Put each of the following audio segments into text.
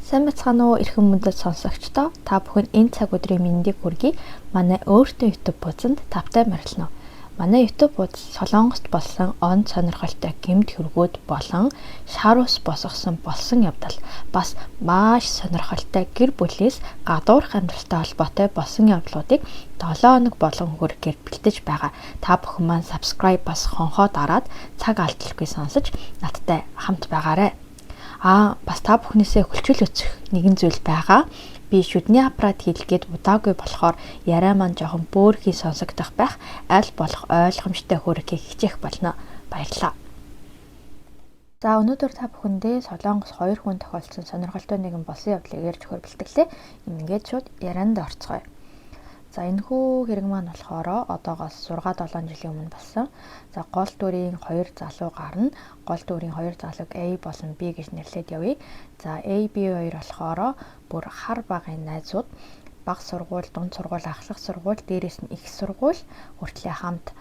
Сайн бацгаана уу эрхэм мөндөд сонсогчдоо. Та бүхэн энэ цаг өдрийн мэндийг хүргэе. Манай өөртөө YouTube хуудсанд тавтай морилно. Манай YouTube хуудас Солонгост болсон он сонирхолтой гэмт хэргүүд болон шар ус босгосон болсон явдал бас маш сонирхолтой гэр бүлээс гадуурх амьдралтай холбоотой болсон явдлуудыг 7 хоног болон хүргээр бэлтэж байгаа. Та бүхэн маань subscribe бас хонхоо дараад цаг алдалгүй сонсож надтай хамт байгаарай. Бас та бүхнээсээ хүлчил өцөх нэгэн зүйл байгаа. Би шүдний аппарат хийлгээд удаагүй болохоор яриа маань жоохон бөөрхий сонсогдох байх. Аль болох ойлгомжтой хүргэхийг хичээх болно. Баярлалаа. За өнөөдөр та бүхэндээ Солонгос 2 хүн тохиолдсон сонирхолтой нэгэн болсон явдлыг ярьж өгөх бэлтгэлээ. Ингээд шууд ярианд орцгоё. За энэхүү хэрэг маань болохоор одоогоос 6-7 жилийн өмнө болсон. За гол дүрийн 2 залуу гарна. Гол дүрийн 2 залууг A болон B гэж нэрлээд явъя. За A, B хоёр болохоор бүр хар багын найзууд. Бага сургууль, дунд сургууль, ахлах сургууль, дээрээс нь их сургууль хүртлээ хамт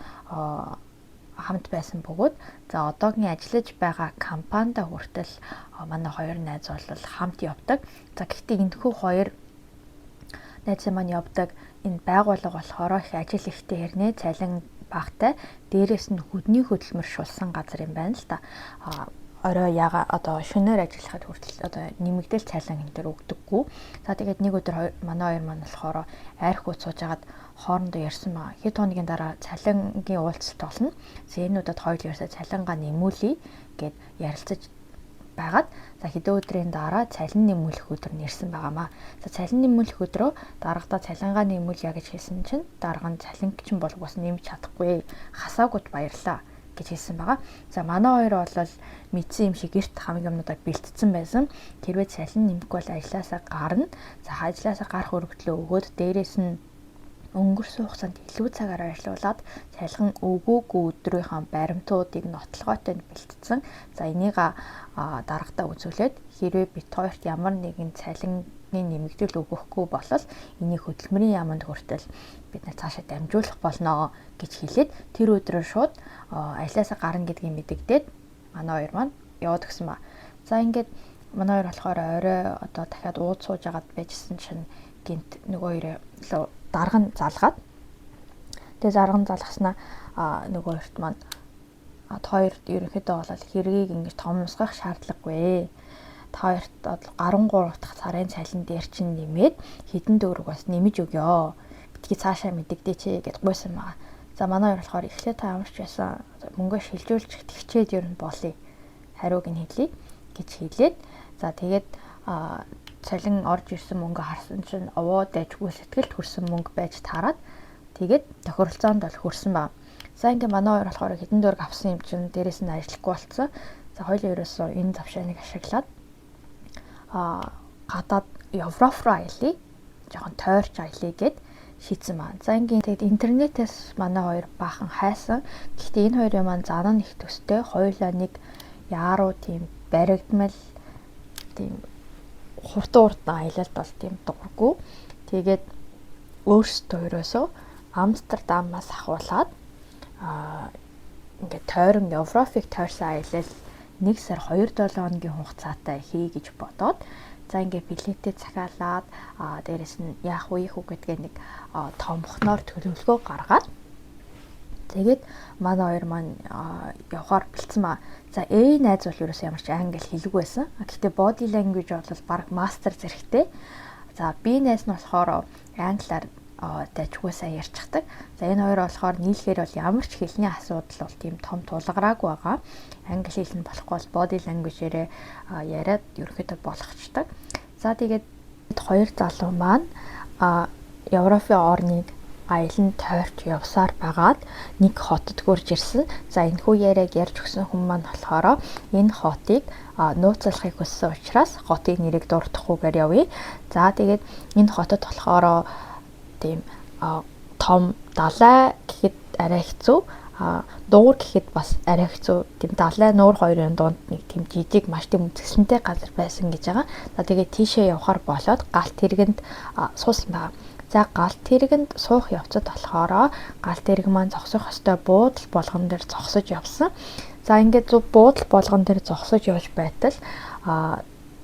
байсан бөгөөд за одоогийн ажиллаж байгаа компанид хүртэл манай хоёр найз бол хамт явдаг. За гэхдээ энэхүү хоёр найз маань явдаг энэ байгууллага болохоор их ажил ихтэй хэрнээ цалин багтай, дээрээс нь хөдний хөдөлмөр шулсан газар юм байна л да. Орой шөнөөр ажиллахад хүртэл нэмэгдэл цалин энэ төр өгдөггүй. За тэгээд нэг өдөр манай хоёр маань болохоор айрх ууц суужгаад хоорондоо ярьсан маа. Хэд хоногийн дараа цалингийн уулзалт болно. Зээнүүдэд хоёул ерөөсөө цалингаа нэмүүлье гэд ярилцаж байгаад за хэдэн өдрийн дараа цалин нэмүүлэх өдөр нэрсэн байгаамаа. За цалин нэмүүлэх өдрөө дараагадаа цалингаа нэмүүлье гэж хэлсэн чинь дарга нь цалинг чинь бол бас нэмж чадахгүй. Хасаагууд баярлаа гэж хэлсэн байгаа. За манай хоёр бол мэдсэн юм шиг эрт хамгийн юмнуудаа бэлтцсэн байсан. Тэрвээ цалин нэмэхгүй бол ажилласаа гарна. За ажилласаа гарах өргөдлөө өгөөд дээрээс нь өнгөрсөн хугацаанд илүү цагаар ажиллаулаад цалин өгөөгүй өдрийнхөө баримтуудыг нотлогойтой бэлтцсэн. За энийг дарагтаа үзүүлээд хэрвээ бит хоёрт ямар нэгэн цалинны нэмэгдэл өгөхгүй болол энийг хөдөлмөрийн яамд хүртэл бид цаашаа дамжуулах болно гэж хэлээд тэр өдрөө шууд ажилласаа гарна гэдгийг мэдэгдээд манай хоёр маань яваад өгсөн ба. За ингээд манай хоёр болохоор орой дахиад ууд сууж агаад байжсэн чинь гинт нөгөө хоёроо дарга нь залгаад. Тэгээ зарга нь залгаснаа нөгөө хоёрт маань хоёрт ерөнхийдөө бол хэргийг ингэж томсгох шаардлагагүй. Та хоёрт гаруун 3 дахь сарын цалин дээр чинь нэмээд хэдэн төгрөг бас нэмж өгөө. Битгий цаашаа мэдэгдээч гэж гуйсан байгаа. За манай хоёр болохоор эхлээд та ямарч байсан мөнгө шилжүүлж хичээд ер нь болъё. Хариуг нь хэлье гэж хэлээд за тэгээд цалин орж ирсэн мөнгө харсан чинь овоо дэжгүй сэтгэлд хүрсэн мөнгө байж таарад тэгээд тохиролцоонд бол хүрсэн ба. За ингээ манай хоёр болохоор хэдэн төгрөг авсан юм чинь дээрээс нь ажиллахгүй болцсон. За хоёул ерөөсөө энэ завшааныг ашиглаад гадаад Европ руу аялье. Жохон тойрч аялье гэд шийдсэн байна. За ингээ тэгээд интернетээс манай хоёр баахан хайсан. Гэхдээ энэ хоёрын маань зан нь их төстэй. Хоёулаа нэг яаруу тийм баригдмал тийм хурдан аялалд бол тийм дуургүй. Тэгээд өөрсдөө ерөөсөө Амстердамаас ахуулаад ингээд тойрон Европыг тойрсон аялал 1 сар 2-7 хоногийн хугацаатай хий гэж бодоод за ингээд билетээ захиалаад дээрэс нь яах вэ гэдгээ нэг томхноор төлөвлөгөө гаргаад тэгээд манай хоёр маань явахаар бэлдсэн маа. За A найз бол ерөөсөө ямар ч англи хэлгүй байсан. Гэхдээ body language бол баг мастер зэрэгтэй. За B найз нь болохоор англиар дайггүй сайн ярьж чаддаг. За энэ хоёр болохоор нийлэхээр бол ямар ч хэлний асуудал бол тийм том тулгараагүй байгаа. Англи хэл нь болохгүй бол body language-ээрээ яриад ерөөхдөө болгочдаг. За тэгээд хоёр залуу маань Европын орныг аялан тойрч явсаар байгаад нэг хотод хурж ирсэн. За энэхүү яриаг ярьж өгсөн хүн маань болохоор энэ хотыг нууцлахыг хүссэн учраас хотын нэрийг дурдахгүйгээр явъя. За тэгээд энэ хотод болохоор тийм том далай гэхэд арай хэцүү, дуур гэхэд бас арай хэцүү. Тийм далай нуур хоёрын дунд нэг тийм жижиг маш тийм үзэсгэлэнтэй газар байсан гэж байгаа. За тэгээд тийшээ явахаар болоод галт тэргэнд суусан байна. За галт тэргэнд суух явцад болохоор галт тэрэг маань зогсох ёстой буудал болгон дээр зогсож явсан. За ингээд буудал болгон дээр зогсож явж байтал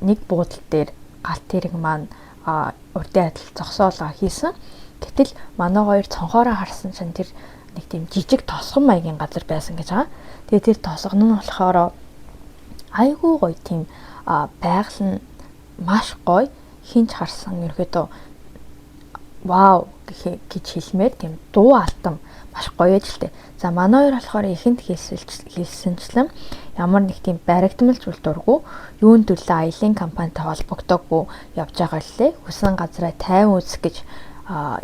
нэг буудал дээр галт тэрэг маань урдын адил зогсоолоо хийсэн. Гэтэл манай хоёр цонхоороо харсан чинь тэр нэг тийм жижиг тосгон маягийн газар байсан гэж байгаа. Тэгээ тэр тосгон нь болохоор айгүй гоё тийм байгаль нь маш гоё, хинч харсан ерөөдөө вау гэж хэлмээр тийм дуу алтан маш гоё ажилтэй. За манай хоёр болохоор ихэнд хэлсэнчлэн ямар нэг тийм баригдмал зүйл дурггүй, юунд төлөө аялын компанитай холбогдоогүй явж байгаа лээ. Хүсэн газараа тайван үзэх гэж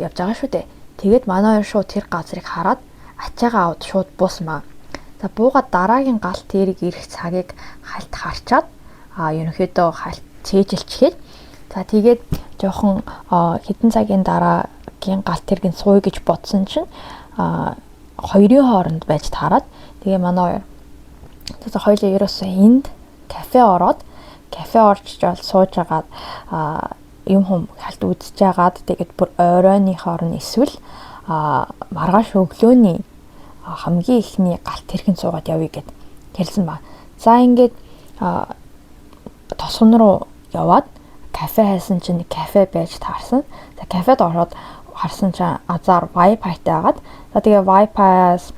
явж байгаа шүү дээ. Тэгээд манай хоёр шууд тэр газрыг хараад ачаагаа аваад шууд буусмаа. За буугаад дараагийн галт тэрэг ирэх цагийг хальт харчаад ерөнхийдөө хальт цээжилчгээд за тэгээд жоохон хэдэн цагийн дараагийн галт тэргийн сууя гэж бодсон чинь хоёрын хооронд байж таарад. Тэгээ манай хоёр хоёулаа ерөөсөө энд кафе ороод кафе орж жол сууж агаад юм халт үзэж агаад тэгээд бүр оройны хоорон эсвэл маргааш өглөөний хамгийн ихний галт тэрхэн суугаад явъя гэд хэлсэн ба. За ингээд тосгон руу яваад кафе хайсан чинь кафе байж таарсан. За кафед ороод харсан чинь азар Wi-Fi-тай агаад. За тэгээ Wi-Fi-аас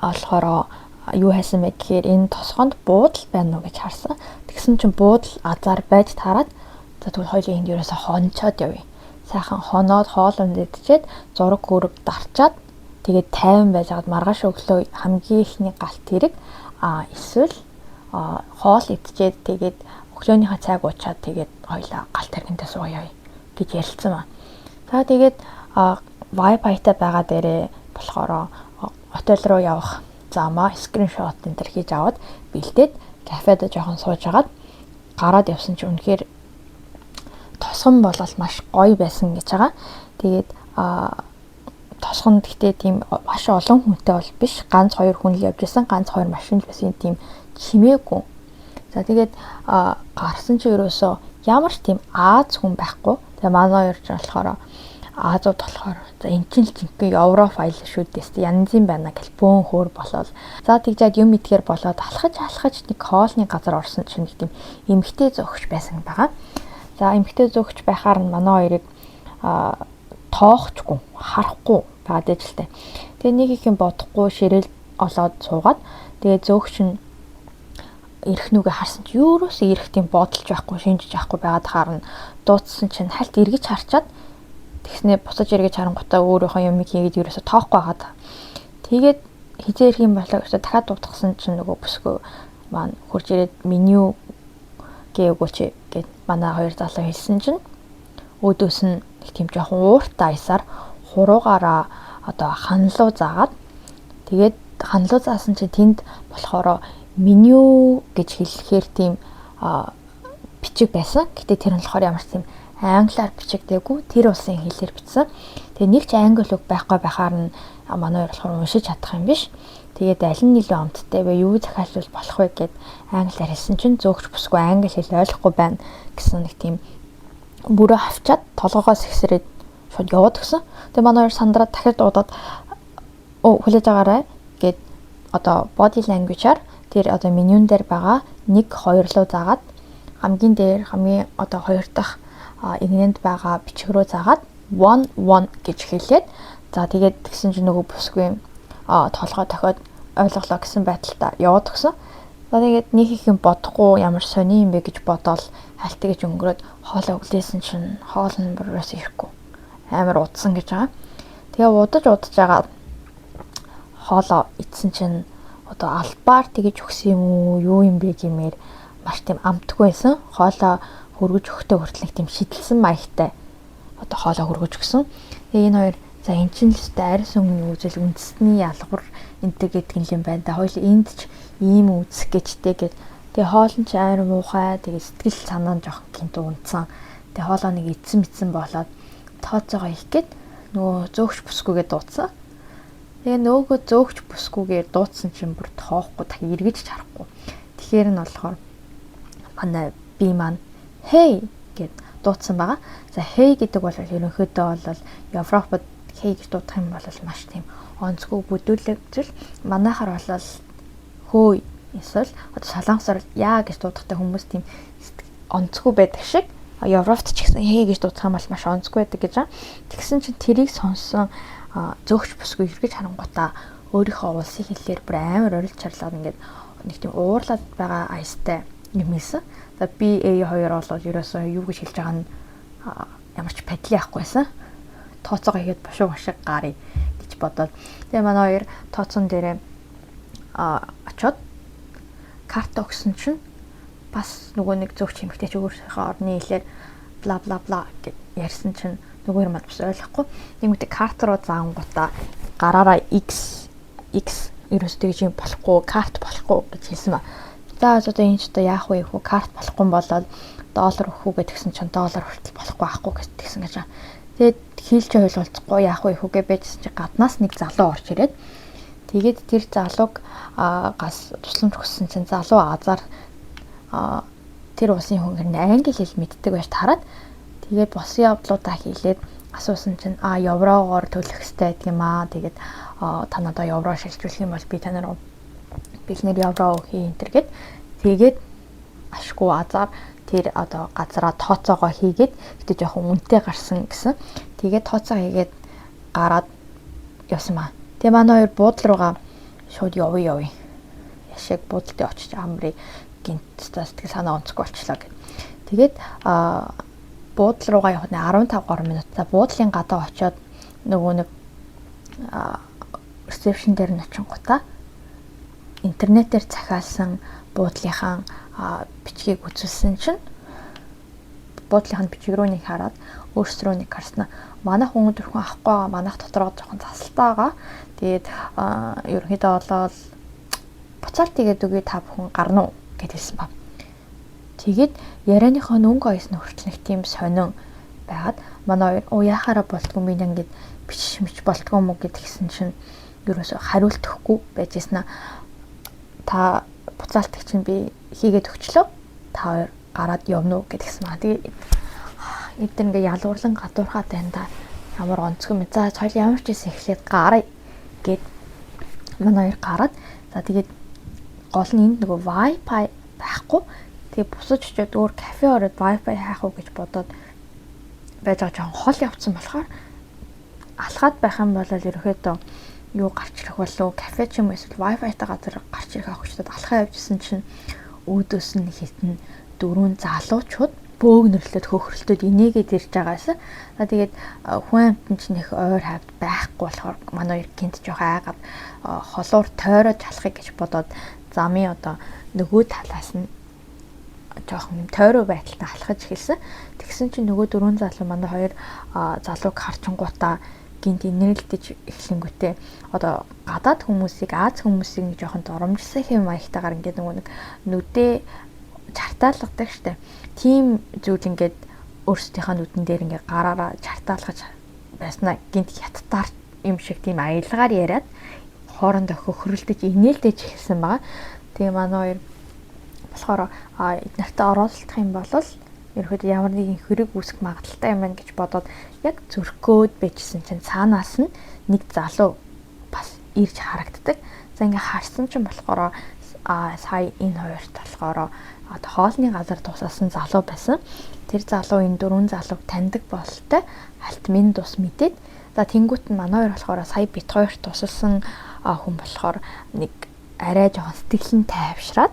болохоор юу хайсан бэ гэхээр энэ тосгонд буудал байна уу гэж харсан. Тэгсэн чинь буудал азар байж таарад. За тэгвэл хоёулаа энд ерөөсө хонцоод явъя. Сайхан хоноод хоолнд идчихэд зураг хөрөг дарчаад тэгээд тайван байж агаад маргааш өглөө хамгийн ихний галт тэрэг эсвэл хоол идчихэд тэгээд өглөөнийхөө цайг уучаад тэгээд хоёулаа галт тэрэгэнтэй сууя гэж ярилцсан ба. За тэгээд Wi-Fi-тай байгаа дээрээ болохоор хотел руу явах замаа скриншот энэ төр хийж аваад бэлдээд кафедо жоохон сууж агаад гараад явсан чинь үнэхээр тосгон болол маш гоё байсан гэж байгаа. Тэгээд тосгон гэхдээ тийм маш олон хүнтэй бол биш. Ганц хоёр хүн л явж исэн. Ганц хоёр машин л байсан тийм чимээгүй. За тэгээд гарсан чи ерөөсөө ямар ч тийм Аз хүн байхгүй. Тэгээ манай хоёр ч болохоор Азууд болохоор за эн чинь л жинхэнэ евро файл шүү дээ. Янз юм байна гэл бөөн хөөр болоод. За тэгжээд юм идгээр болоод алхаж нэг хоолны газар орсон чинь нэг тийм эмгтэй зөөгч байсан байгаа. За эмгтэй зөөгч байхаар нь манай хоёрыг тоохчгүй, харахгүй байгаад ажилтай. Тэгээ нэг их юм бодохгүй ширэл олоод суугаад тэгээ зөөгч нь ирэх нүгэ харсан чи юурөөсөө ирэх тийм бодолж байхгүй, шинжиж байхгүй байгаад харна. Дуудсан чинь хальт эргэж харчаад тэгснээ буцаж эргэж харангуйтаа өөрийнхөө юмыг хийгээд ерөөсө тоохгүй хагаад. Тэгээд хизээ ирэх юм болоо гэж дахиад дуудсан чинь нөгөө бүсгүй маань хурж ирээд меню гээгүүч гэд манай хоёр залуу хэлсэн чинь өөдөөс нь нэг тийм жоохон ууртай аясаар хуруугаараа одоо ханлуу заагаад тэгээд ханлуу заасан чинь тэнд болохоор меню гэж хэлэхээр тийм бичиг байсан. Гэтэ тэр нь болохоор ямар ч тийм англиар бичигдээгүй, тэр улсын хэлээр бичсэн. Тэгээ нэг ч англи үг байхгүй байхаар нь манай хоёр болохоор уншиж чадах юм биш. Тэгээд аль нь илүү амттай вэ? Юу захиалвал болох вэ гэд англиар хэлсэн чинь зөөгч бүсгүй англи хэл ойлгохгүй байна гэсэн нэг тийм бүрөө авчаад толгоогоос ихсрээд шууд яваад гисэн. Тэгээ манай хоёр сандраад дахиад дуудаад хүлээж агаарай гэд одоо body language-аар тэр одоо менюн дээр байгаа 1 2 руу заагаад хамгийн одоо 2 дахь игнэнд байгаа бичиг рүү заагаад 1 1 гэж хэлээд за тэгээд тэгсэн чинь нөгөө бүсгүй толгой дахиад ойлголоо гэсэн байдалтай яваад гисэн. За тэгээд нэг их юм бодохгүй ямар сони юм бэ гэж бодоол хальт гэж өнгөрөөд хоолоо өглөөсөн чинь хоол нь бүрээс ирэхгүй. Амар удсан гэж байгаа. Тэгээ удаж байгаа хоолоо идсэн чинь одоо албаар тэгэж өгсөн юм уу юу юм бэ гэмээр маш тийм амтгүй байсан. Хоолоо хөргөж өгтөө хүртэл тийм шидэлсэн маягтай одоо хоолоо хөргөж өгсөн. Тэгээ энэ хоёр за эн чинь л өстэй арьс өнгөний үзэл үндэсний ялгуур энтэй гэдэг юм байна да. Хоёул энд ч ийм үзэх гэжтэй гэд. Тэгээ хоол нь ч амар муухай. Тэгээ сэтгэл санаа нь жоохон гинт унтсан. Тэгээ хоолоо нэг эцэн болоод тооцоогоо их гээд нөгөө зөөгч бүсгүйгээ дуудсан. Тэгээ нөгөө зөөгч бүсгүйгээр дуудсан чинь бүр тоохгүй дахин эргэж чарахгүй. Тэгэхээр нь болохоор манай би маань hey гэд дуудсан байгаа. За hey гэдэг бол ерөнхийдөө бол Европод hey гэж дуудах юм бол маш тийм онцгой бүдүүлэгжил. Манайхаар бол хөөй эсвэл одоо солонгосоор яа гэж дуудахтай хүмүүс тийм онцгүй байдаг шиг Европт ч гэсэн хээ гэж дуудсан бол маш онцгүй байдаг гэж. Тэгсэн чинь тэрийг сонссон зөөгч бүсгүй эргэж харангуйтаа өөрийнхөө улсын хэлээр бүр амар орилж чарлаад ингээд нэг тийм уурлаад байгаа аястай юм хэлсэн. За би A2 бол ерөөсөө юу гэж хэлж байгаа нь ямар ч падли яахгүйсэн. Тооцоогоо хийгээд бошуу бошиг гарыг гэж бодоод. Тэгээ манай хоёр тооцон дээрээ очоод карта өгсөн чинь бас нөгөө нэг зөвч эмэгтэй ч өөрийнхөө орны хэлээр бла бла бла гэж ярьсан чинь нөгөө юм бас ойлгохгүй. Нэмэгтэй карт руу заангуудаа гараараа X ерөөс тэгж юм болохгүй, карт болохгүй гэж хэлсэн ба. За одоо энэ ч одоо яах вэ хүү карт болохгүй болоод доллар өгөх үү гэдгсэн чинь доллар хүртэл болохгүй аахгүй гэсэн гэж. Тэгээд хийлж ойлголцохгүй яах вэ хүүгээ байжсэн чи гаднаас нэг залуу орж ирээд тэгээд тэр залууг гас тусламж хүссэн чинь залуу азар тэр улсын хүн англи хэл мэддэг байж тараад тэгээд босын явдлуудаа хийлээд асуусан чинь еврогоор төлөх хэрэгтэй гэдэг юм аа. Тэгээд та надад евро шилжүүлэх юм бол би танаар бэлнэр евро өгье энэ төр тэгээд ашгүй азар тэр одоо газараа тооцоогоо хийгээд гэтээ жоохон үнэтэй гарсан гэсэн. Тэгээд тооцоо хийгээд гараад явсан маа. Тэгээ манай хоёр буудлын руугаа шууд явъя. Яшиг буудлын очиж амрыг гинт сэтгэл санаа онцгүй болчлаа гэв. Тэгээд буудлын руугаа явах нь 15 гаруй минут. За буудлын гадаа очиод нөгөө нэг ресепшн дээр нь очингуудаа интернетээр захиалсан буудлынхаа бичгийг үзүүлсэн чинь буудлынхаа бичиг рүү нэг хараад өөрсдөө нэг харснаа манай хүн төрхөн авахгүй байгаа манайх дотороо жоохон засалтай байгаа. Тэгээд ерөнхийдөө болоод буцаалт тэгээд үгүй та бүхэн гарна уу гэж хэлсэн ба. Тэгээд ярианыхоо өнгө оёсны хүртэл нэг тийм сонин байгаад манай хоёр яхаараа болтгүй би ингээд бичмэж болтгүй юм уу гэдгсэн чинь ерөөсө хариулт өгөхгүй байжсэн аа. Та буцаалтыг чинь би хийгээд өгчлөө. Та хоёр гараад явна уу гэдгсэн маа. Тэгээд эдгээр ингээ ялуурлан гадуурхаад байна да. Ямар онцгой мэд. За хоёул ямар ч юм эхлээд гараа гэд манай хоёр гараад за тэгээд гол нь энд нөгөө Wi-Fi байхгүй. Тэгээд бусаж очиод өөр кафе ороод Wi-Fi хайх уу гэж бодоод байж байгаа жоохон хол явцсан болохоор алхаад байх юм бол ерөөхдөө юу гарч ирэх болов кафе ч юм эсвэл Wi-Fi-тай газар гарч ирэх авахчдад алхаа явжсэн чинь өөдөөс нь хитэн 4 залуучууд бөөгнөрлөд хөхрөлтөд инээгээд ирж байгаасан. За тэгээд хүн амтэн чинь их ойр хавьд байхгүй болохоор манай хоёр гинт жоох айгаад холуур тойрож алахыг гэж бодоод замын одоо нөгөө талаас нь жоохон юм тойроо байдалтай алхаж эхэлсэн. Тэгсэн чинь нөгөө 4 залуу манай хоёр залууг харчингуудаа гинт инээлдэж эхлэнгүүтээ одоо гадаад хүмүүсийг Аз хүмүүсийг нэг жоохон доромжлсан хэм маягтайгаар ингээд нөгөө нэг нүдээ чартаалгадаг штэ. Тим зүйл ингээд өөрсдийнхээ нүдэн дээр ингээд гараараа чартаалгаж байснаа гинт хятадаар юм шиг тийм аялгаар яриад хоорондоо хөхрөлдөж инээлдэж эхэлсэн байгаа. Тэгээ манай хоёр болохоор эднэртээ оролцох юм бол ерөөхдөө ямар нэгэн хэрэг үүсэх магадaltaй юм байна гэж бодоод яг зөрхгөөд байжсэн чинь цаанаас нь нэг залуу бас ирж харагддаг. За ингээ харсан чинь болохоор сая энэ хоёрт болохоор одоо хоолны газар тусаасан залуу байсан. Тэр залуу энэ 4 залууг таньдаг бололтой альтмын тус мэдээд за тэнгуут нь манай хоёр болохоор сая бит хоёрт тусалсан хүн болохоор нэг арай жоохон сэтгэлэн тайвшраад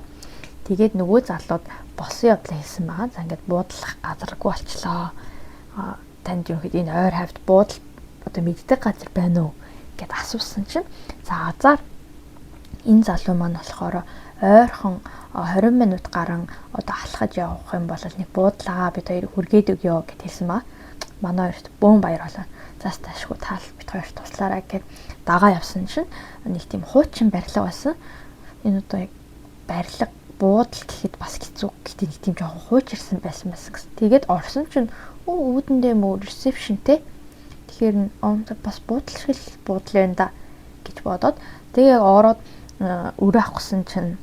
тэгээд нөгөө залууд босон явдлаа хийсэн байгаа. За ингээд буудлах газаргүй болчлоо. Танд ерөөд энэ ойр хавьд буудал одоо мэддэг газар байна уу гэд асуусан чинь за азар энэ залуу маань болохоор ойрхон 20 минут гарan одоо алхаж явах юм бол нэг буудлаа бид хоёр хүргээд өгөө гэд хэлсэн ба. Манай хоёрт бөөн баяр болоо. Заас таашгүй таал бид хоёрт туслаарай гэд дагаа явсан чинь нэг тийм хуучин барилга байсан. Энэ одоо яг барилга буудал гэхэд бас хэцүү гэхдээ нэг тийм жоохон хуучирсан байсан гэсэн. Тэгээд орсон чинь үүдэндээ мөр ресепшнтэй. Тэгэхээр бас буудал шиг буудал байна да гэж бодоод тэгээ ороод өрөө авахсан чинь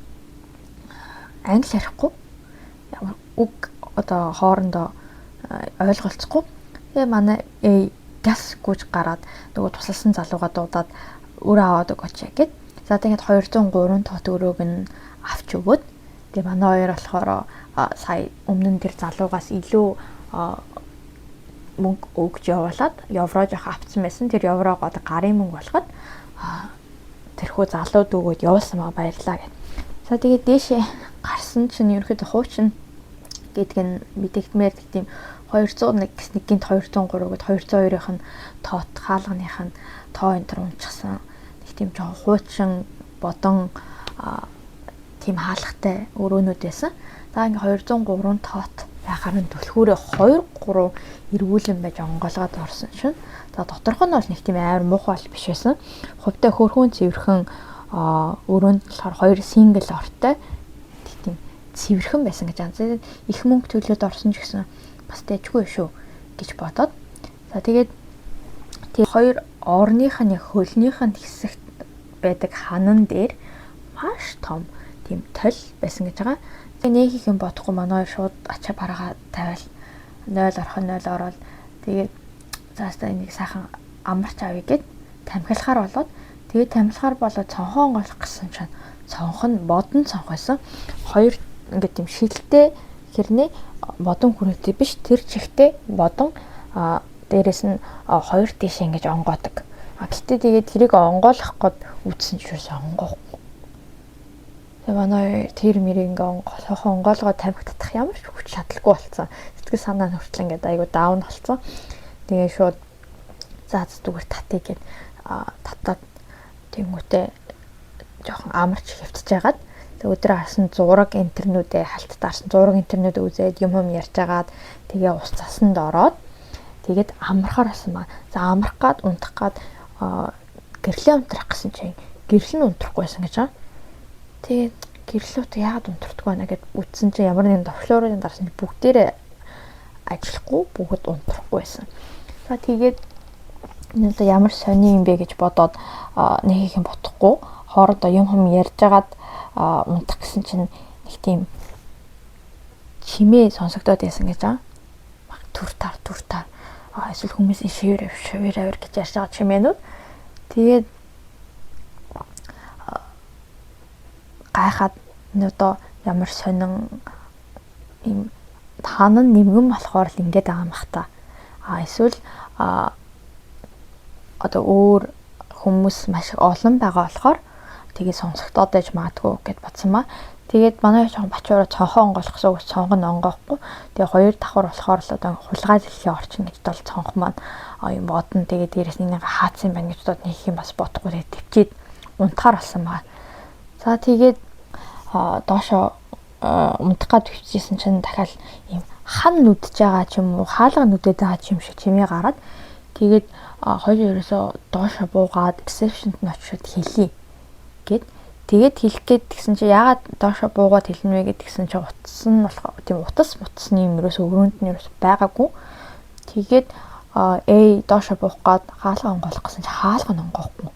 англи ярихгүй ямар үг одоо хоорондоо ойлголцохгүй. Тэгээ манай газ гүйж гараад нөгөө тусалсан залууга дуудаад өрөө аваад өгөөч гэд. За тэгээд 200 3 тот өрөөг нь авч өгөөд тэгээ манай хоёр болохоор сая өмнө нь тэр залуугаас илүү мөнгө өгж явуулаад евро жоох авцсан байсан. Тэр еврог одоо гарын мөнгө болоход тэрхүү залууд өгөөд явуулсан маа баярлаа гэх. За тэгээд дээшээ гарсан чинь ерөөхдөө хуучин гэдэг нь мэдэгдмээр тийм 201 гэс нэг гинт 203 гээд 202-ын тоот хаалганых нь тоо энэ төр унчихсан. Нэг тийм жоо хуучин бодон тийм хаалгатай өрөөнүүд байсан. За ингээ 203 тоот байхаар нь түлхүүрээ 2 3 эргүүлэн байж онгоолгоод орсон шин. За доторх нь бол нэг тийм амар муухай бол биш байсан. Хувьтай хөрхүүн цэвэрхэн өрөөнд болохоор 2 сингл ортой тийм цэвэрхэн байсан гэж анзаараад их мөнгө төлөөд орсон ч гэсэн бас дэжгүй шүү гэж бодоод. За тэгээд тэр 2 орных нь хөлнийх нь хэсэгт байдаг ханан дээр маш том тийм тол байсан гэж байгаа. Тэгээ нэг их юм бодохгүй манай шууд ачаа бараагаа тавиал 0 орхон 0 ороод тэгээд заастаа энийг сайхан амарч авъя гэд тамхилахаар болоод тэгээд тамхилахаар болоод цонхоо онгойлох гэсэн чинь цонх нь модон цонх байсан. 2 ингээд тийм шилтэй хэрнээ модон хүрээтэй биш тэр чихтэй модон дээрэс нь 2 тийш ингэж онгоодог. Гэтэ тэгээд тэрийг онгойлох гээд үтсэн ч юусэн онгоохгүй. Тэгээ манай тэр мэрийг ингээ онгоолгоо тамхи татах ямар ч хүч чадалгүй болсон. Сэтгэл санаа нь хүртэл ингээд айгу даун болсон. Тэгээ шууд заац зүгээр татъя гэд татаад тэмүүтээ жоохон амарч хөвтөж яагаад өдөр харсан зураг интернүүдээ халттаарсан зураг интернүүд үзээд юм ярьж агаад тэгээ ус цасанд ороод тэгээд амархаар болсон ба. За амрах гад унтах гад гэрлээ унтрах гэсэн чинь гэрэл нь унтрахгүй байсан гэж байгаа. Тэгээд гэрлүүт яагаад унтрахгүй байна гэд үтсэн чинь ямар нэгэн товчлуурын дарсан бүгдээрээ ажиллахгүй бүгд унтрахгүй байсан. За тэгээд энэ одоо ямар сони юм бэ гэж бодоод нэг их юм бодохгүй хоорондоо юм ярьж агаад унтах гэсэн чинь нэг тийм чимээ сонсогдоод байсан гэж байгаа. Түр тар эсвэл хүмүүсийн шивэр гэж ярьж байгаа чимээнүүд. Тэгээд гайхаад энэ одоо ямар сонин юм таанан нэмгэн болохоор л ингэж байгаа юм бах та. Эсвэл одоо өөр хүмүүс маш олон байгаа болохоор тэгээ сонсогдоод байж магадгүй гэд бодсон маа. Тэгээд манай жоохон бачуураа цонхоо онгойлгосон гэж цонх нь онгоохгүй. Тэгээ 2 давхар болохоор л одоо хулгай зэлхий орчин гэж бол цонх маань юм бодно. Тэгээд дээрээс нэг хаацсан байна гэж бодоод нэг юм бас бодохгүй тэгээд төвчээд унтахаар болсон маа. За тэгээд доошо унтах гад төвчсэн чинь дахиад юм хан нүдж байгаа ч юм уу хаалга нүдэд байгаа ч юм шиг чимээ гараад тэгээд хоёр ерөөсөө доошо буугаад ресепшнд нь очиод хэлье гэд тэгээд хэлэх гээд тэгсэн чи яагаад доошо буугаад хэлнэ вэ гэдгсэн чи утсан нь болох тийм утас мутсны юм ерөөсөө өрөөнд нь ерөөсөө байгаагүй. Тэгээд доошо буух гээд хаалга онгоолох гэсэн чи хаалга нь онгоохгүй.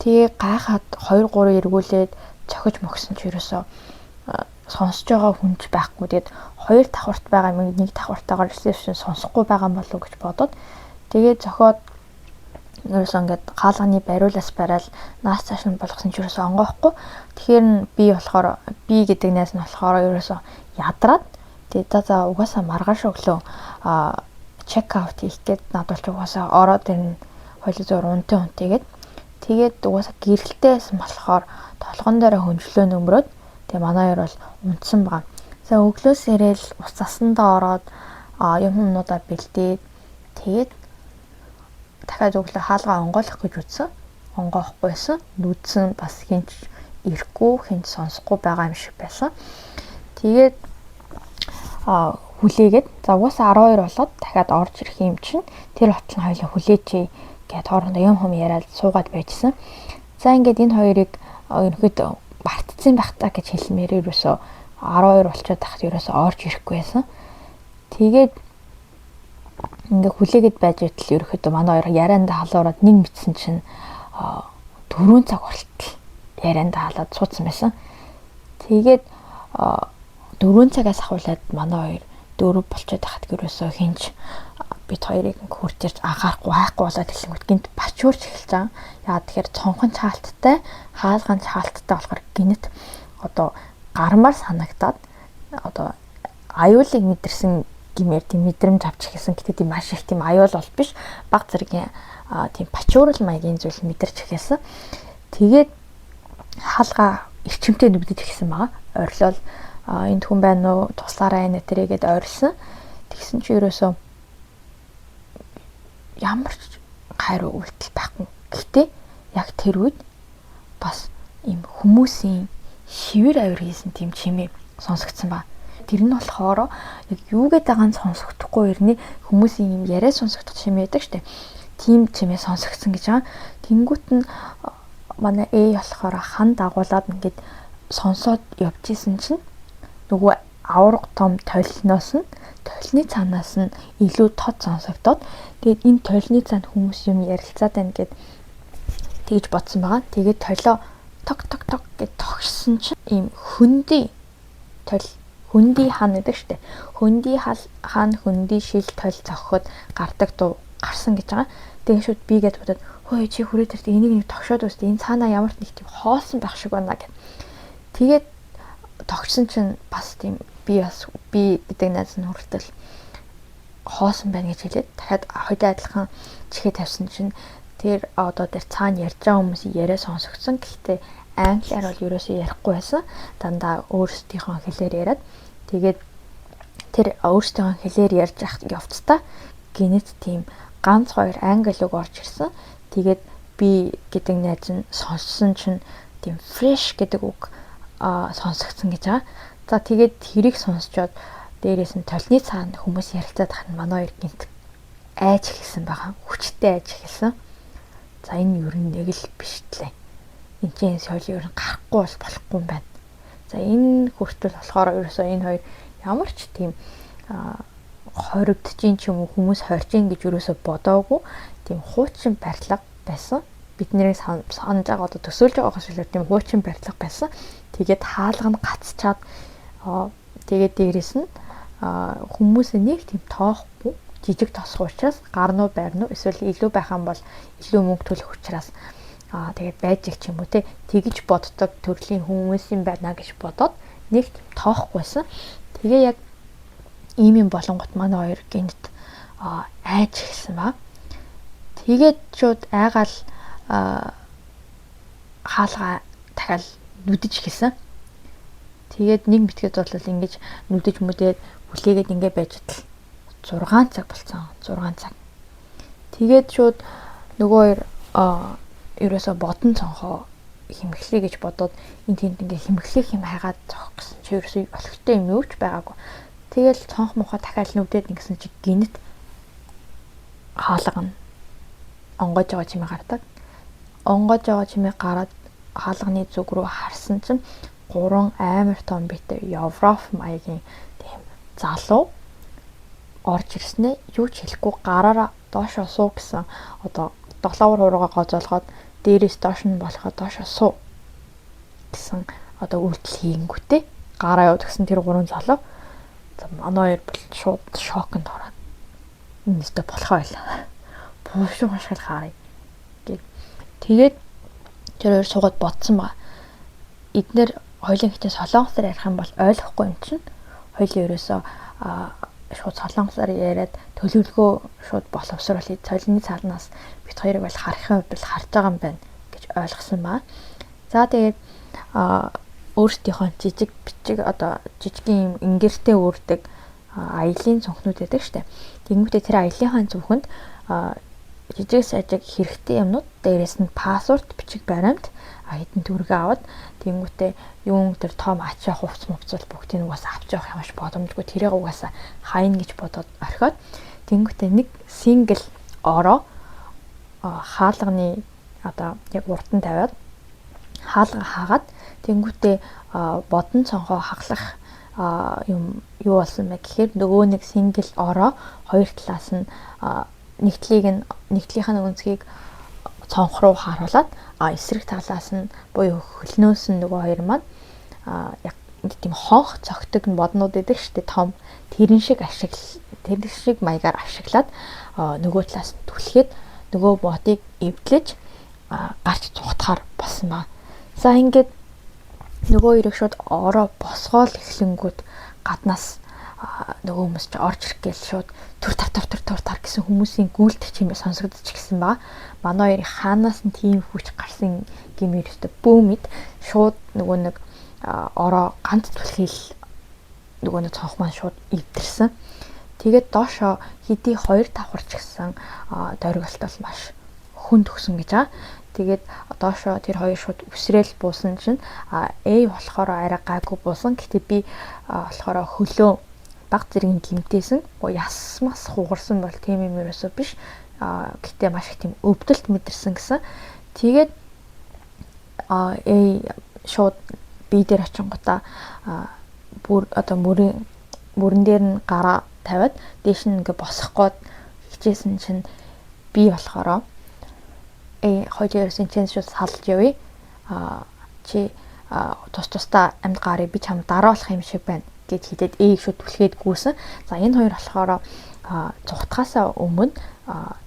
Тэгээ гайхаад 2 3 эргүүлээд цохиж мөгсөн ч ерөөсөө сонсож байгаа хүнч байхгүй. Тэгээд 2 давхарт байгаа юм нэг давхартаагаар ресепшн сонсохгүй байгаа юм болов уу гэж бодоод тэгээд зохиод ерөөсөө ингээд хаалганы бариулаас барайл наас цааш нь болгосон ч ерөөсөө онгоохгүй. Тэгэхээр би болохоор би гэдэг найз нь болохоор ерөөсөө ядраад тэгээд за угаасаа маргааш өглөө чек аут хийх гээд надад ч угаасаа ороод ирнэ. Хоёул зур унттэгээд тэгээд угаасаа гэрэлтэйсэн болохоор толгон дээр хөнжлөө нөмрөөд тэгээ манай хоёр бол унтсан байгаа. За өглөөс ирээл ус цасандаа ороод юмнуудаа бэлдээд тэгээд дахиад өглөө хаалгаа онгойлох гэж үзсэн. Онгооохгүйсэн. Нүдсэн бас хинч ирэхгүй, хинч сонсохгүй байгаа юм шиг байсан. Тэгээд хүлээгээд за угаасаа 12 болоод дахиад орж ирэх юм чинь тэр очин хоёлаа хүлээчээ гэд хоорондоо юм яриад суугаад байжсэн. За ингээд энэ хоёрыг ерөнхийдөө мартцсан байх та гэж хэлмээр ерөөсөө 12 болчиход тахт ерөөсөө орж ирэхгүй байсан. Тэгээд ингээ хүлээгээд байж итэл ерөөхдөө манай хоёр яриандаа халуураад нэг мэдсэн чинь 4 цаг хүртэл яриандаа халаад суудсан байсан. Тэгээд 4 цагаас ахуулаад манай хоёр 4 болчиход тахт ерөөсөө хинч бид хоёрыг хурж ирж анхаарахгүй хайхгүй болоод хэлэнгүүт гинт бачуурч эхэлж байгаа. Яагаад тэгэхээр цонхон цаалттай, хаалган цаалттай болохоор гинэт одоо гармаар санагдаад одоо аюулыг мэдэрсэн гэмээр тийм мэдрэмж авч эхэлсэн. Гэтэ тийм маш их тийм аюул бол биш. Баг зэргийн тийм пачуурал маягийн зүйл мэдэрч эхэлсэн. Тэгээд хаалга эрчимтэй нүгдэж эхэлсэн байгаа. Орилол энд хүн байна уу? Туслаарай нэ тэрийгэд ойрлсон. Тэгсэн чи ерөөсөө ямар ч хайр үйлдэл байхгүй. Гэтэ яг тэр үед бас ийм хүмүүсийн шивэр авир хийсэн тийм чимээ сонсогдсон ба. Тэр нь болохоор яг юугээд байгаа нь сонсогдохгүй ирнэ хүмүүсийн юм яриа сонсогдох чимээ байдаг штэ. Тийм чимээ сонсогдсон гэж байгаа. Тэнгүүт нь манай болохоор хан дагуулад ингээд сонсоод явж исэн чинь нөгөө авраг том толиноос нь толины цаанаас нь илүү тод сонсогдоод тэгээд энэ толины цаанд хүмүүс юм ярилцаад байна гэд тэгж бодсон байгаа. Тэгээд толио ток гэд тогшсон чинь ийм хөндөй хаан гэдэг штэ. Хөндөй хаан хөндөй шил толь зогход гардаг дуу гарсан гэж байгаа. Тэгээд шууд би гээд бодоод хөөе чи хүрээ тэрт энийг нэг тогшоод үстэ энэ цаанаа ямар ч нэг тийм хоосон байх шиг байна гэд. Тэгээд тогтсон чинь бас тийм би гэдэг найз нь хүртэл хоосон байна гэж хэлээд дахиад хоёул адилхан чихээ тавьсан чинь тэр одоо тэр цаана ярьж байгаа хүмүүсийн яриа сонсогдсон. Гэхдээ англиар бол ерөөсөө ярихгүй байсан. Дандаа өөрсдийнхөө хэлээр яриад тэгээд тэр өөрсдийнхөө хэлээр ярьж явцдаа гинэт тийм ганц хоёр англи үг орж ирсэн. Тэгээд би гэдэг найз нь сонссон чинь тийм fresh гэдэг үг сонсогдсон гэж байгаа. За тэгээд тэрийг сонсчоод дээрээс нь толны цаана хүмүүс ярилцаад тахна манай хоёр гинт айж эхэлсэн байгаа. Хүчтэй айж эхэлсэн. За энэ юу нэг л биш тлээ. Энд чинь соёл ер нь гарахгүй бол болохгүй юм байна. За энэ хүртэл болохоор ерөөсөө энэ хоёр ямар ч тийм хоригдож ч юм уу хүмүүс хорж ийн гэж ерөөсөө бодоогүй тийм хуучин барилга байсан. Бидний санаж байгаа одоо төсөөлж байгаа хөшөлөөр тийм хуучин барилга байсан. Тэгээд хаалга нь гацчаад тэгээд дээрэс нь хүмүүсээ нэг тийм тоохгүй жижиг тосох учраас гарнуу байрнуу эсвэл илүү байхan бол илүү мөнгө төлөх учраас тэгээд байж их ч юм уу тэгж боддог төрлийн хүмүүс юм байна гэж бодоод нэг тийм тоохгүйсэн. Тэгээ яг ийм юм болонгот манай хоёр гинт айж эхэлсэн ба. Тэгээд шууд айгаал хаалга дахиад нүдэж эхэлсэн. Тэгээд нэг битгэд бол ингэж нүдэж мүдээд хүлээгээд ингэ байж тал 6 цаг болцсон. 6 цаг. Тэгээд шууд нөгөө хоёр ерөөсө бодон цонхоо химхлэе гэж бодоод энэ тэнд ингээ химхлэх юм хайгаад зоох гэсэн чи ерөөсө олигтой юм юуч байгаагүй. Тэгэл цонх мохоо дахиад нүдээд ингэсэн чи гинэт хаалга нь онгойж байгаа чимээ гардаг. Онгойж байгаа чимээ гараад хаалганы зүг рүү харсан чинь 3 амар том битэй Европ маягийн тийм залуу орж ирснэ. Юу ч хэлэхгүй гараараа доошоо суу гэсэн одоо доглоовор хуруугаа гоцоолгоод дээрээс доош нь болохоо доошоо суу гэсэн одоо үйлдэл хийнгүүтээ гараа яваад гэсэн тэр 3 залуу манай хоёр бол шууд шоконд ороод энэ өстө болохоо байлаа. Буушгүй хашгал хаарыг гэх. Тэгээд тэр хоёр суугаад бодсон ба. Эднэр хоёулын хитэ солонгосоор ярих юм бол ойлгохгүй юм чинь. Хоёулын ерөөсөө шууд солонгосоор яриад төлөвлөгөө шууд боловсруулах цолины цаанаас бит хоёрыг бол харахын хувьд харж байгаа юм байна гэж ойлгосон ба. За тэгээд өөрсдийнхөө жижиг бичиг одоо жижигхэн юм ингэртэй үүрдэг аялын цонхнууд байдаг штэ. Тэнгүүтээ тэр аялынхаа цонхонд жижиг сажиг хэрэгтэй юмнууд дээрээс нь пассворд бичиг баримт хэдэн төгрөгөө аваад тэнгүүтээ юун тэр том ачаа хувц мөвцөл бүгдийг угаасаа авч явах юм ш боломжгүй тэрийг угаасаа хайна гэж бодоод орхиод тэнгүүтээ нэг сингл ороо хаалганы одоо яг урд нь тавиад хаалга хаагаад тэнгүүтээ бодон цонхоо хаглах юм юу болсон бэ гэхээр нөгөө нэг сингл ороо хоёр талаас нь нэгтлийнхаа үнцгийг цонх руу харуулад эсрэг талаас нь буюу хөлнөөс нь нөгөө хоёр маань яг тийм хонх цогтөг боднууд байдаг шүү дээ том тэрэн шиг маягаар ашиглаад нөгөө талаас нь түлхээд нөгөө бодыг эвдлэж гарч цугтахаар болсон ба. За ингээд нөгөө хоёрыг шууд ороо босгоол эхлэнгүүд гаднаас нөгөө хүмүүс ч орж ирэх гээл шууд түр тар гэсэн хүмүүсийн гүйлтэх чимээ сонсогдож гисэн байгаа. Манай хоёрын хаанаас нь тийм хүч гарсан гэмээр өстө бөөмэд шууд нөгөө нэг ороо ганц түлхэл нөгөө нэг цонх маань шууд ивдэрсэн. Тэгээд доошоо хэдий 2 давхарч гисэн дөргөлт бол маш хүнд өгсөн гэж байгаа. Тэгээд доошоо тэр хоёр шууд үсрээл буусан чинь A болохоор арай гайгүй буусан. Гэтэ би болохоор хөлөө баг зэргийн гимтээсэн. Яс мас хугарсан бол тийм юм ерөөсөө биш. Гэтэ маш их тийм өвдөлт мэдэрсэн гэсэн. Тэгээд A шууд би дээр очингуудаа бүр одоо мөрөн дээр нь гараа тавиад дээш нь ингээ босох гээд хичээсэн чинь би болохоор хоёрын чинь шууд салж явъя. Чи тусдаа амьд гарыг би чам дараалах юм шиг байна гэж хэлээд шууд түлхээд гүйсэн. За энэ хоёр болохоор цухтахаасаа өмнө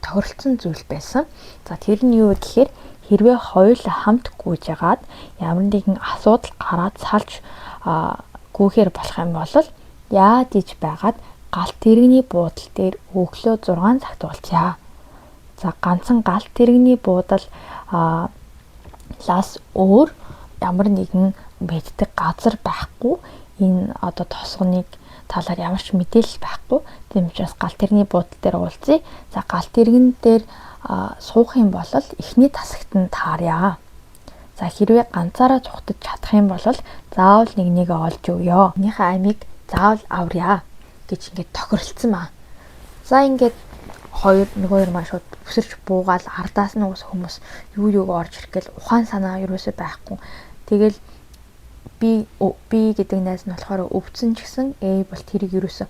тохиролцсон зүйл байсан. За тэр нь юу гэхээр хэрвээ хоёулаа хамт гүйж ягаад ямар нэгэн асуудал гараад салж гүйхээр болох юм бол яаж иж байгаад галт тэрэгний буудал дээр өглөө 6 цагт уулзъя. За ганцхан галт тэрэгний буудал лаас өөр ямар нэгэн мэддэг газар байхгүй. Энэ одоо тосгоныг талаар ямар ч мэдээлэл байхгүй. Тийм учраас галт тэрэгний буудал дээр уулзъя. За галт тэрэгэн дээр суух юм бол эхний тасагт нь таарья. За хэрвээ ганцаараа цухтаж чадах юм бол заавал нэгээ олж өгье. Энийхээ амийг заавал авъя гэж ингээд тохиролцсон маа. За ингээд нөгөө хоёр маш шууд өсөрч буугаал ардаас нь хүмүүс юу орж ирэх гээл ухаан санаа ерөөсөө байхгүй. Тэгэл би гэдэг найз нь болохоор өвдсөн ч гэсэн бол тэрийг ерөөсөө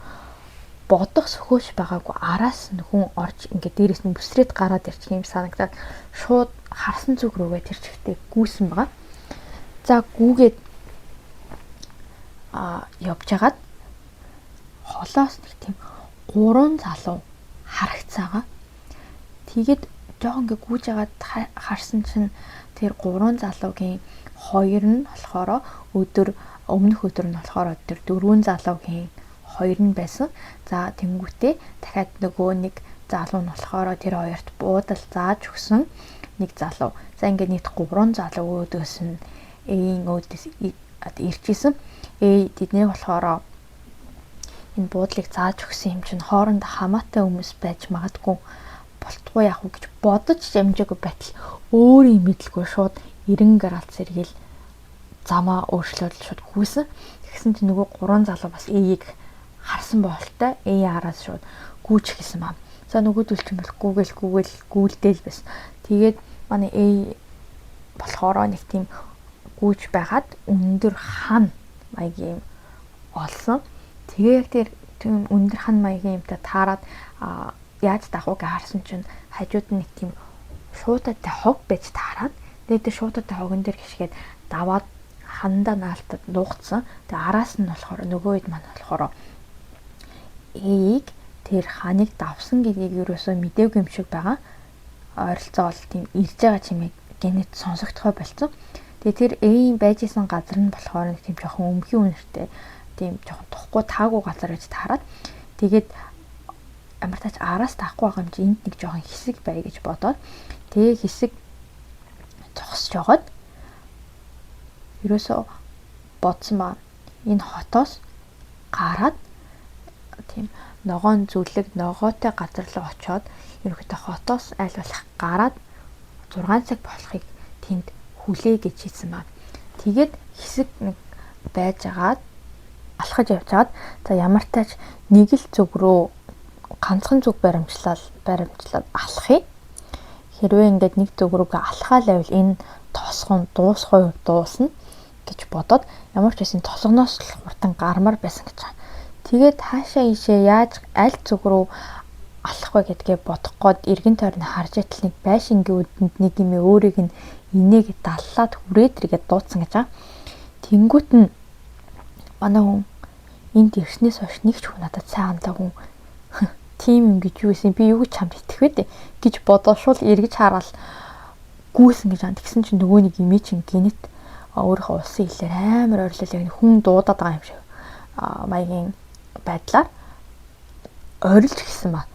бодох сөхөөж байгаагүй араас нь хүн орж ингээд дээрээс нь бүсрээд гараад ирчих юм санагдаад шууд харсан зүг рүүгээ тэр чигтээ гүйсэн байгаа. За гүүгээд явжгаад холоос нэг тийм 3 залуу харагцаага. Тэгээд жоохон ингээ гүйж агаад харсан чинь тэр 3 залуугийн 2 нь болохоор өмнөх өдөр нь болохоор тэр 4 залуугийн 2 нь байсан. За тэнгүүтээ дахиад нөгөө нэг залуу нь болохоор тэр хоёрт буудал зааж өгсөн нэг залуу. За ингээ нийт 3 залуу өөдөөс нь өөдөөс ирчихсэн. Тэдний болохоор энэ буудлыг зааж өгсөн юм чинь хооронд хамаатай хүмүүс байж магадгүй болтгоо яах вэ гэж бодож амжаагүй байтал өөрийн мэдлгүй шууд 90 градус сэргээл замаа өөрчлөөд шууд гүйсэн. Тэгсэн чинь нөгөө 3 залуу бас Эийг харсан бололтой араас шууд гүйж хэлсэн маа. За нөгөөдөл чинь бол гүйлдээл байсан. Тэгээд манай болохоор нэг тийм гүйж байгаад өндөр хан маягийн олсон. Тэгээ яг тэр өндөр хан маягийн юмтай таарад яаж давхууг харсан чинь хажууд нь нэг тийм шуудаатай хог байж таарад. Тэгээд шуудаатай хогон дээр гიშгээд даваад хандаа наалтад нуугдсан. Тэгээ араас нь болохоор нөгөө хэд маань болохоор Эийг тэр ханыг давсан гэдгийг ерөөсөө мэдээгүй юм шиг байгаа. Ойролцоо бол тийм ирж байгаа чимээ генет сонсогдохой болцсон. Тэгээ тэр Эийн байж исэн газар нь болохоор нэг тийм жоохон өмхий үнэртэй тийм жоохон тухгүй таагүй газар гэж таарад. Тэгээд ямар тач араас таахгүй байгаа юм чи энд нэг жоохон хэсэг бай гэж бодоод тэгээ хэсэг зогсож жогоод ерөөсөө бодсон ба энэ хотоос гараад тийм ногоон зүлэг ногоотой газар руу очиод ерөөхдөө хотоос аль болох гараад 6 цаг болохыг тэнд хүлээ гэж хэлсэн ба. Тэгээд хэсэг нэг байжгаад алхаж явжгаад за ямар тач нэг л зүг рүү ганцхан зүг баримтлаад алхахыг. Хэрвээ ингээд нэг зүг рүүгээ алхаал байвал энэ тосгон дуусах хувь дуусна гэж бодоод ямар ч байсан тосгоноос л хурдан гармаар байсан гэж байна. Тэгээд хаашаа ийшээ яаж аль зүг рүү алах вэ гэдгээ бодох гээд эргэн тойрны харж атал нэг байшингийн үдэнд нэг юм өөрийг нь инээг даллаад хүрээд ирэгээд дуудсан гэж байгаа. Тэнгүүт нь манай хүн энд ирснээс хойш нэг ч хүн надад сайн амтаагүй тийм юм гэж юу гэсэн би юу гэж чамд итгэх вэ гэж бодоод шууд эргэж хараад гүйсэн гэж байна. Тэгсэн чинь нөгөө нэг имээ чинь гинэт өөрийнхөө улсын хэлээр амар ойрлол яг хүн дуудаад байгаа юм шиг маягийн байдлаар ойрлж гисэн ба.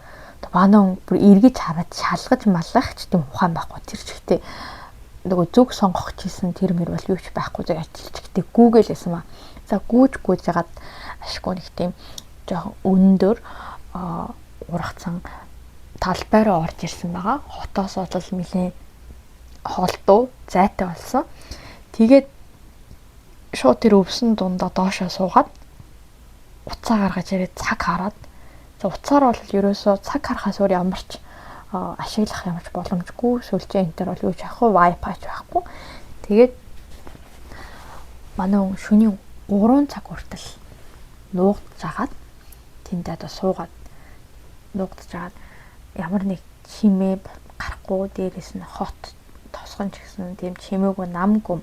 Манай хүн бүр эргэж хараад шалгаж маллах ч тийм ухаан байхгүй. Тэр чигтээ нөгөө зүг сонгох гэсэн тэрмэр бол юу ч байхгүй зөв ажилчигтээ Google гэсэн ба. За гүүж ягаад ашгүй нэг тийм жоохон өндөр ургацсан талбайраа орж ирсэн байгаа. Хотоос бол нэлээд холдуу зайтай болсон. Тэгээд шууд тэр өвсөн дундаа доошоо суугаад уцаа гаргаж ирээд цаг хараад. За уцаар бол ерөөсөө цаг харахаас өөр ямарч ашиглах ямарч боломжгүй. Сүлжээ энэ төр бол юу ч байхгүй, Wi-Fi ч байхгүй. Тэгээд манай хүн шөнийн 3 цаг хүртэл нуугдж агаад тэндээ одоо суугаад нуугдж агаад ямар нэг чимээ гарахгүй, дээрээс нь хот тосгон ч гэсэн тийм чимээгүй нам гүм.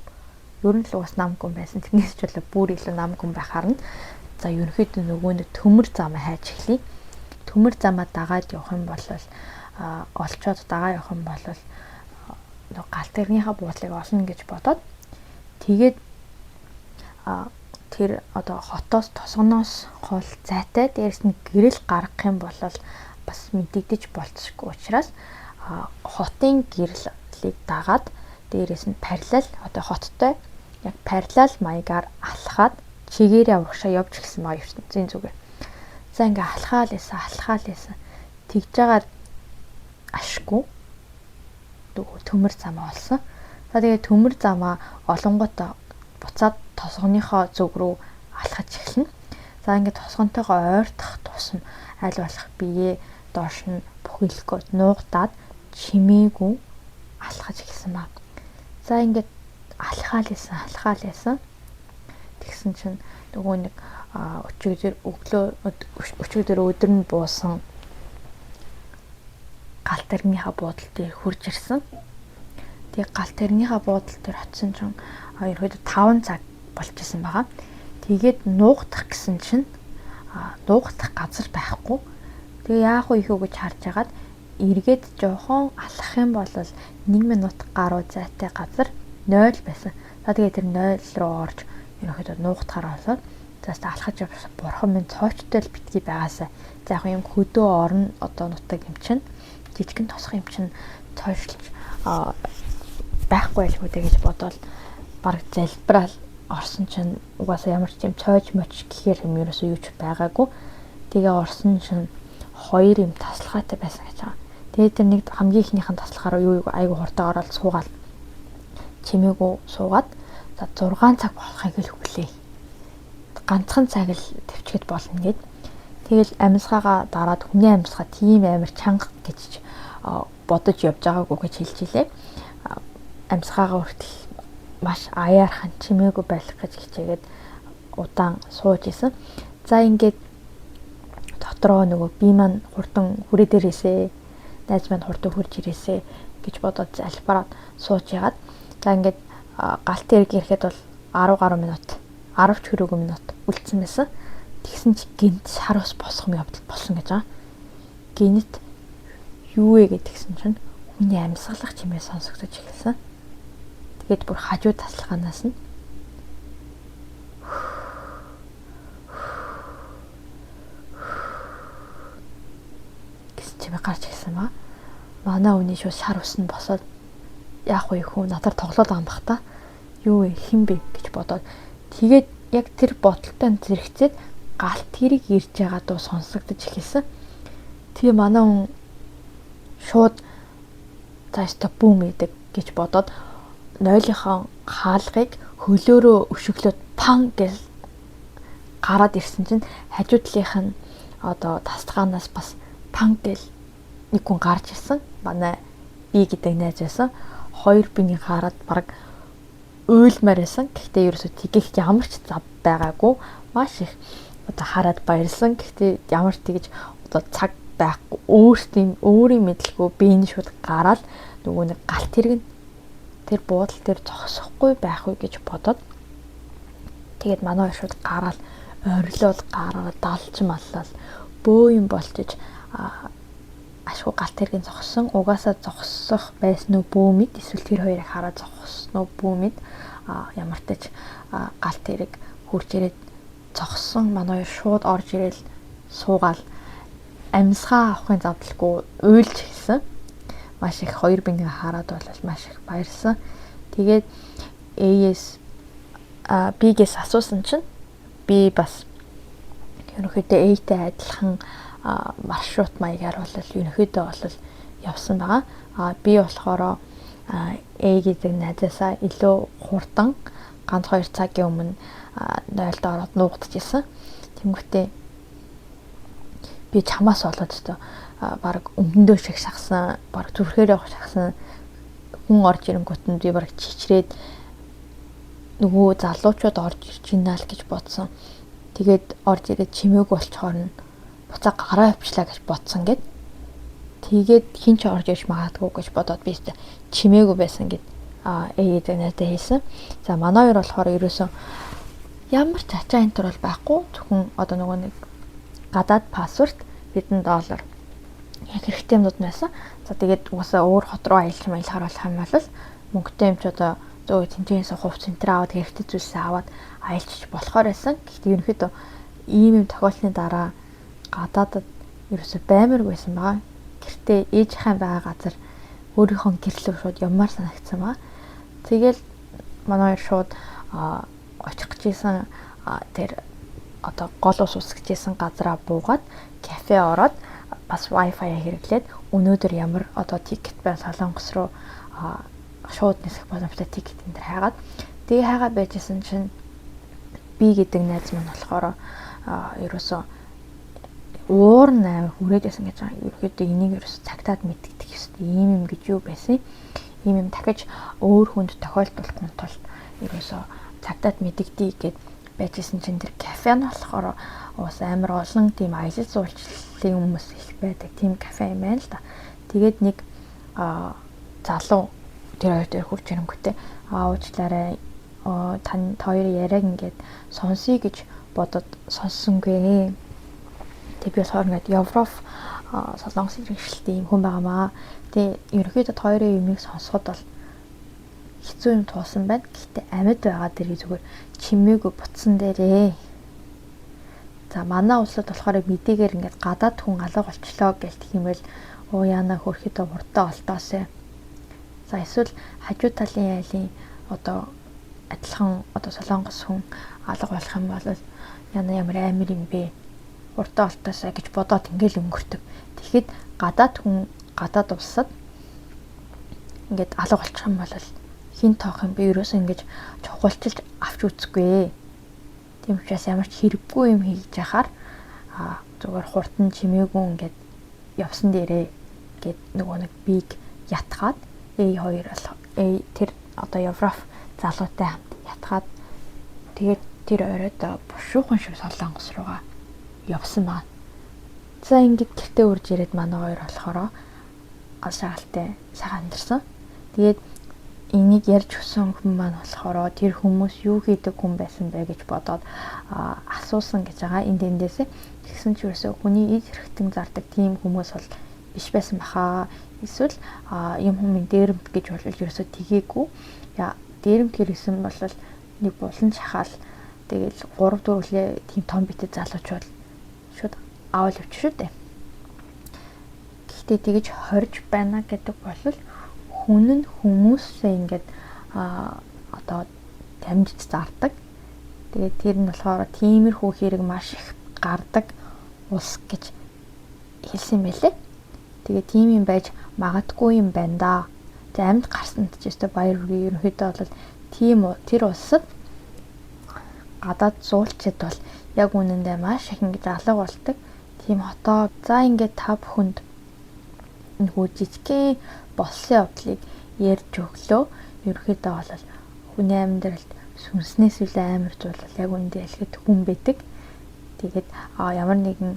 Ер нь л бас нам гүм байсан. Тэрнээс ч болоо бүр илүү нам гүм байхаар нь за ерөнхийдөө нөгөө нэг төмөр замаа хайж эхлэе. Төмөр замаа дагаад явах юм бол олцоод дагаа явах юм бол нөгөө галт тэрнийхээ буудлыг олно гэж бодоод тэгээд тэр одоо хотоос тосгоноос хол зайтай дээрс нь гэрэл гаргах юм бол бас мэдэгдэж болцсохгүй учраас хотын гэрлийг дагаад дээрээс нь параллел одоо хоттой яг параллел маягаар алхаад чигээрээ урагшаа явж гисэн маа ертөнцийн зүгээр. За ингээ алхаал ясан тэгж байгаа ашгүй төмөр замаа олсон. За тэгээ төмөр замаа олонготой буцаад тосгоныхоо зүг рүү алхаж эхэлнэ. За ингээд тосгонтойгоо ойртох тусам аль болох биеэ доош нь бүхэлдээ нуугдаад чимээгүй алхаж эхэлсэн баг. За ингээд алхаал ясан. Тэгсэн чинь нөгөө нэг өчигдөр өдөр нь буусан галт тэрнийхээ буудлын дээр хурж ирсэн. Тэгээ галт тэрнийхээ буудлын дээр очисон чинь ерөөдөө 5 цаг болж исэн байгаа. Тэгээд нуугдах гэсэн чинь нуугдах газар байхгүй. Тэгээ яах вэ гэж харж агаад эргээд жоохон алхах юм бол 1 минут гаруй зайтай газар 0 байсан. За тэгээ тэр 0 руу орж ерөөдөө нуугдахаар болоод за алхаж явсан бурхан минь цоочтой л битгий байгаасаа. За яг юм хөдөө орно одоо нутаг юм чинь жижигэн тосох юм чинь цойшлж байхгүй байлгүй гэж бодоод баг залбираал орсон чинь угаасаа ямар ч юм цойж моч гэхээр юм ерөөсөө юу ч байгаагүй. Тэгээ орсон чинь 2 юм таслахаатай байсан гэж байгаа. Тэгээд тэр нэг хамгийн ихнийхэн таслахаар юу айгу хурдан ороод суугаад чимээгүй суугаад за 6 цаг болохыг л хүлээ. Ганцхан цаг л төвчгэд болно гэд. Тэгэл амьсгаагаа дараад хүний амьсгаа тийм амар чанга гэж бодож явж байгаагүй гэж хэлж илээ. Амьсгаагаа хүртэл маш аяархан чимээгүй байх гэж хичээгээд удаан сууж исэн. За ингээд дотроо нөгөө би маань хурдан хүрээ дээрээсээ найз маань хурдан хурж ирээсээ гэж бодоод залбираад сууж ягаад. За ингээд галт тэрэг ирэхэд бол 10 гаруй минут 10 ч хүрээгүй минут үлдсэн байсан. Тэгсэн чи гинт шар ус босгох явдал болсон гэж байгаа. Гинт юу вэ гэдгсэн чинь хүний амьсгалах чимээ сонсогдож эхэлсэн. Тэгээд бүр хажуу тасалгаанаас нь гэсэн чимээ гарч ирсэн ба. Манай хүний шууд шар ус нь босоод яах вэ хүү надаар тоглоод байгаа юм бах та. Юу вэ хэн бэ гэж бодоод тэгээд яг тэр боталтай зэрэгцээд галт тэрэг ирж байгаа дуу сонсогдож эхэлсэн. Тэгээ манай хүн шууд цаашдаа бүүм идэг гэж бодоод нойлынхаа хаалгыг хөлөөрөө өшөглөөд пан гэж гараад ирсэн чинь хажуу талынх нь одоо тасалгаанаас бас пан гэж нэг хүн гарч ирсэн. Манай би гэдэг найз байсан. 2 биний гараад баг уйлмаар байсан. Гэхдээ ерөөсөө тэгэх ямар ч зав байгаагүй. Маш их одоо хараад баярлсан. Гэхдээ ямар тэгж одоо цаг байхгүй. Өөрийн мэдлгүй биений шууд гараад нөгөө нэг галт тэрэг нь тэр буудал дээр зогсохгүй байх уу гэж бодоод тэгээд манай шууд гараад орилол гараад далж маллал бөө юм болчих ашгүй галт хэргийн зогссон, угаасаа зогсох байсан уу бүү мэд, эсвэл тэр хоёрыг хараад зогссон уу бүү мэд ямар ч тач галт хэрэг хурж ирээд зогссон. Манай хоёр шууд орж ирэл суугаал амьсгаа авахын завдалгүй уйлж хэлсэн. Маш их хоёр бингээ хараад бол маш их баярлсан. Тэгээд бигээс асуусан чинь би бас ерөнхийдөө ээтэй адилхан маршрут маягаар бол ерөнхийдөө бол явсан байгаа. Би болохоор гэдэг найзаасаа илүү хурдан ганц 2 цагийн өмнө нойлд ороод нуугдчихсан. Тэнгүүтээ би чамаас болоод өстө баг өмдөндөө шиг шахсан, баг зүрхээр явах шахсан хүн орж ирэнгүүт нь би баг чичрээд нөгөө залуучууд орж ирж байна л гэж бодсон. Тэгээд орж ирээд чимээгүй болчоор нь буцаа гараа авчлаа гэж бодсон гэд. Тэгээд хин ч орж ирж магадгүй гэж бодоод би чимээгүй байсан гэд ээдэг надад хэлсэн. За манай хоёр болохоор ерөөсөн ямар ч ачаа энтер бол байхгүй. Зөвхөн одоо нөгөө нэг гадаад пассворд $100 яг хэрэгтэй юмнууд байсан. За тэгээд угаасаа өөр хот руу аялж харуулах юм бол мөнгөтэй юм ч одоо зөө тэмцээнээс хувц центр аваад хэрэгтэй зүйлсээ аваад аялчих болохоор байсан. Гэхдээ ерөнхийдөө ийм юм тохиолдсны дараа гадаадад ерөөсөй баймар байсан байгаа. Гэртээ ээжийнхээ байгаа газар өөрийнхөө гэрлөө шууд ямаар санагдсан ба. Тэгэл манай хоёр шууд очих гэжсэн тэр одоо гол ус усгажсэн газараа буугаад кафе ороод бас wifi хэрэглээд өнөөдөр ямар одоо тикет бай Солонгос руу шууд нисэх боломжтой тикет энэ төр хайгаад тэгээ хайгаад байжсэн чинь би гэдэг найз маань болохоор ерөөсөө уур нээр хүрээд байсан гэж байгаа. Ерөөдөө энийг ерөөсөө цагтаад мэддэг ёстой ийм юм гэж юу байсан. Ийм юм дахиж өөр хүнд тохиолдуулахгүй тул ерөөсөө цагтаад мэддэгдий гэд байжсэн чинь тэр кафе нь болохоор уус амар олон тийм ажил суулчлалын хүмүүс их байдаг тийм кафе юм байна л да. Тэгээд нэг залуу тэр хоёр дээр хурж ирэнгүүтээ уучлаарай тань хоёрын яриаг ингээд сонсъё гэж бодоод сонссонгүй. Тэг би болохоор ингээд Европ Солонгос иргэншилтэй юм хүн байгаамаа. Тэг ерөөхдөө хоёрын юмыг сонсоход бол хэцүү юм туусан байна. Гэхдээ амьд байгаа дэрийг зүгээр чимээгүй бутсан дээрээ. За манай улсад болохоор мэдээгээр ингээд гадаад хүн алга болчлоо гэлт хэмээл яана хөрхөдөө хурдаа олтоосэ. За эсвэл хажуу талын айлын одоо адилхан одоо Солонгос хүн алга болох юм бол яна ямар амир юм бэ? Хурдаа олтоосэ гэж бодоод ингээл өнгөрдөг. Тэгэхэд гадаад хүн гадаад улсад ингээд алга болчих юм бол хин тоох юм би ерөөсөө ингэж чухалчилж авч үзэхгүй. Тийм учраас ямар ч хэрэггүй юм хийж яхаар зүгээр хурдан чимээгүй ингээд явсан дээрээ гэд нөгөө нэг биг ятгаад A2 тэр одоо Европ залуутай хамт ятгаад тэгээд тэр оройд бушуухан шиг Солонгос руугаа явсан байна. За ингээд гэртээ урж ирээд манай хоёр болохоор алшаалтай сайхан амьдэрсэн. Тэгээд энийг ярьж өгсөн хүн маань болохоор тэр хүмүүс юу хийдэг хүн байсан бэ гэж бодоод асуусан гэж байгаа энэ дэндээсээ. Тэгсэн ч ерөөсөө хүний ид хэрэгтэн зардаг тийм хүмүүс бол биш байсан баха. Эсвэл юм хүмүүс дээрэмт гэж бол ерөөсөө тгээгүй. Дээрэмт хэрэгсэн бол нэг булан шахаал тэгэл 3 4 үлээ тийм том битэд залуучууд шууд авал явчих шүү дээ. Гэхдээ тэгэж хорж байна гэдэг бол хүн нь хүмүүсээ ингээд одоо дамжиж зардаг. Тэгээд тэр нь болохоор тиймэрхүү хэрэг маш их гардаг улс гэж хэлсэн байлээ. Тэгээд тийм юм байж магадгүй юм байна да. За амьд гарсанд ч өстой баяр хүргэе. Ерөнхийдөө бол тийм тэр улсад гадаад зуулчид бол яг үнэндээ маш их ингэж алга болдог. Тийм хотоо. За ингээд та бүхэнд нөгөө жижигхэн болсон явдлыг ярьж өглөө. Ерөнхийдөө бол хүний амьдралд сүнснээс үл амар зүйл бол яг үндэ ялхэд хүн байдаг. Тэгээд ямар нэгэн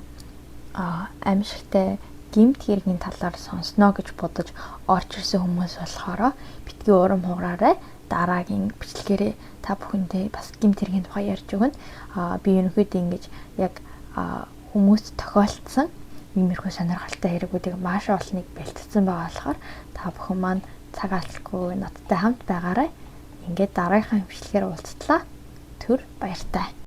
аимшигтай гэмт хэргийн талаар сонсноо гэж бодож орж ирсэн хүмүүс болохоор битгий урам хугараарай. Дараагийн бичлэгээрээ та бүхэндээ бас гэмт хэргийн тухай ярьж өгнө. Би ерөнхийдөө ингэж яг хүмүүст тохиолдсон иймэрхүү сонирхолтой хэрэгүүдийг маш олныг бэлтгэсэн байгаа болохоор та бүхэн маань цаг алдалгүй надтай хамт байгаарай. Ингээд дараагийнхаа хэмжлэгээр уулзтлаа. Түр баяртай.